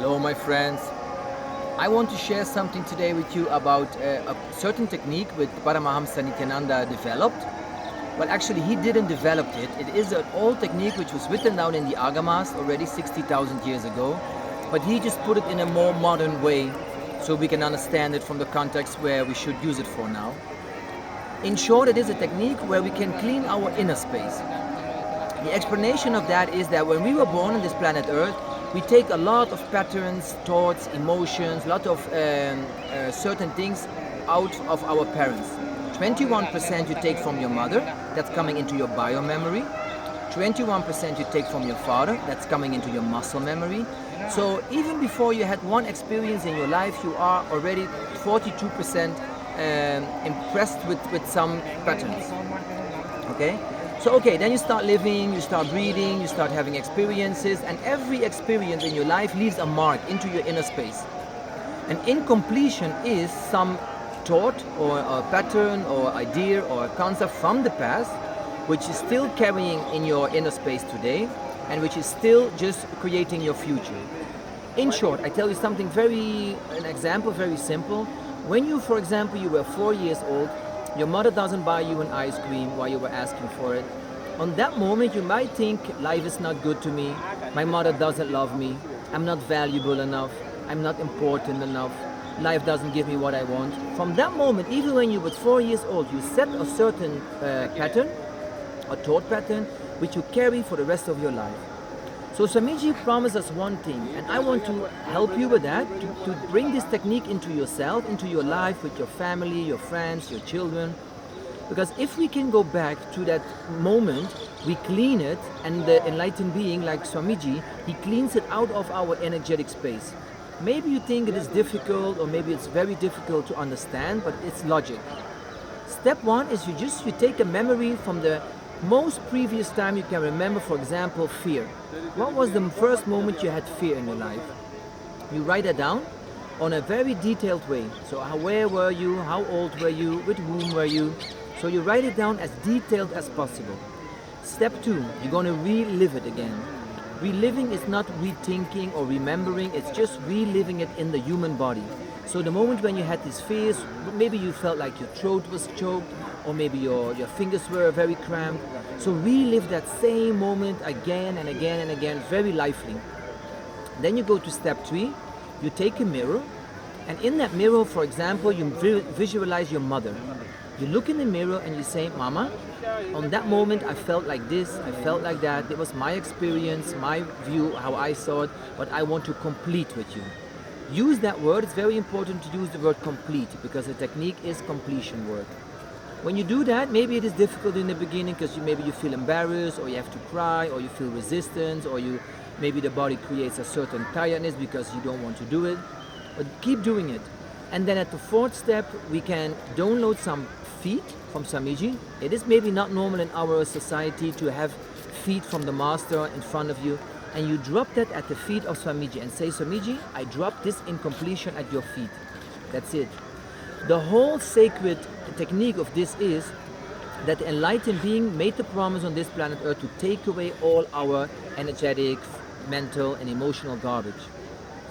Hello my friends. I want to share something today with you about a certain technique which Paramahamsa Nityananda developed. Well, actually he didn't develop it. It is an old technique which was written down in the Agamas already 60,000 years ago. But he just put it in a more modern way so we can understand it from the context where we should use it for now. In short, it is a technique where we can clean our inner space. The explanation of that is that when we were born on this planet Earth, we take a lot of patterns, thoughts, emotions, a lot of certain things out of our parents. 21% you take from your mother, that's coming into your bio memory. 21% you take from your father, that's coming into your muscle memory. So even before you had one experience in your life, you are already 42% impressed with some patterns. Okay? So then you start living, you start breathing, you start having experiences, and every experience in your life leaves a mark into your inner space. And incompletion is some thought or a pattern or idea or a concept from the past which is still carrying in your inner space today and which is still just creating your future. In short, I tell you something an example very simple. When you, for example, you were 4 years old, your mother doesn't buy you an ice cream while you were asking for it. On that moment, you might think, life is not good to me, my mother doesn't love me, I'm not valuable enough, I'm not important enough, life doesn't give me what I want. From that moment, even when you were 4 years old, you set a certain pattern, a thought pattern, which you carry for the rest of your life. So Swamiji promised us one thing, and I want to help you with that, to bring this technique into yourself, into your life, with your family, your friends, your children. Because if we can go back to that moment, we clean it, and the enlightened being like Swamiji, he cleans it out of our energetic space. Maybe you think it is difficult, or maybe it's very difficult to understand, but it's logic. Step one is you take a memory from the most previous time you can remember, for example, fear. What was the first moment you had fear in your life? You write it down on a very detailed way. So where were you? How old were you? With whom were you? So you write it down as detailed as possible. Step two, you're going to relive it again. Reliving is not rethinking or remembering, it's just reliving it in the human body. So the moment when you had these fears, maybe you felt like your throat was choked, or maybe your fingers were very cramped. So relive that same moment again and again and again, very lively. Then you go to step three, you take a mirror, and in that mirror, for example, you visualize your mother. You look in the mirror and you say, Mama, on that moment I felt like this, I felt like that, it was my experience, my view, how I saw it, but I want to complete with you. Use that word, it's very important to use the word complete, because the technique is completion word. When you do that, maybe it is difficult in the beginning because maybe you feel embarrassed, or you have to cry, or you feel resistance, or maybe the body creates a certain tiredness because you don't want to do it. But keep doing it. And then at the fourth step, we can download some feet from Swamiji. It is maybe not normal in our society to have feet from the master in front of you. And you drop that at the feet of Swamiji and say, Swamiji, I drop this incompletion at your feet. That's it. The whole sacred technique of this is that the enlightened being made the promise on this planet Earth to take away all our energetic, mental and emotional garbage.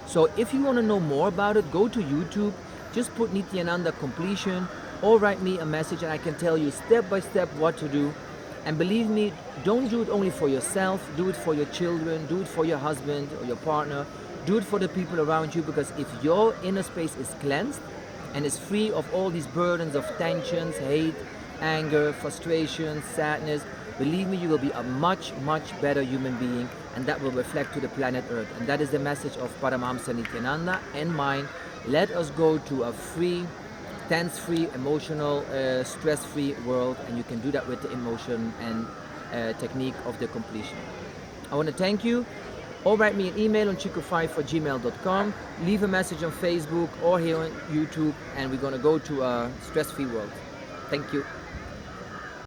So if you want to know more about it, go to YouTube, just put Nityananda completion, or write me a message and I can tell you step by step what to do. And believe me, don't do it only for yourself, do it for your children, do it for your husband or your partner, do it for the people around you, because if your inner space is cleansed and is free of all these burdens of tensions, hate, anger, frustration, sadness, believe me, you will be a much, much better human being, and that will reflect to the planet Earth. And that is the message of Paramahamsa Nityananda and mine. Let us go to a free, tense-free, emotional, stress-free world, and you can do that with the emotion and technique of the completion. I want to thank you. Or write me an email on chico5@gmail.com, leave a message on Facebook or here on YouTube, and we're going to go to a stress-free world. Thank you.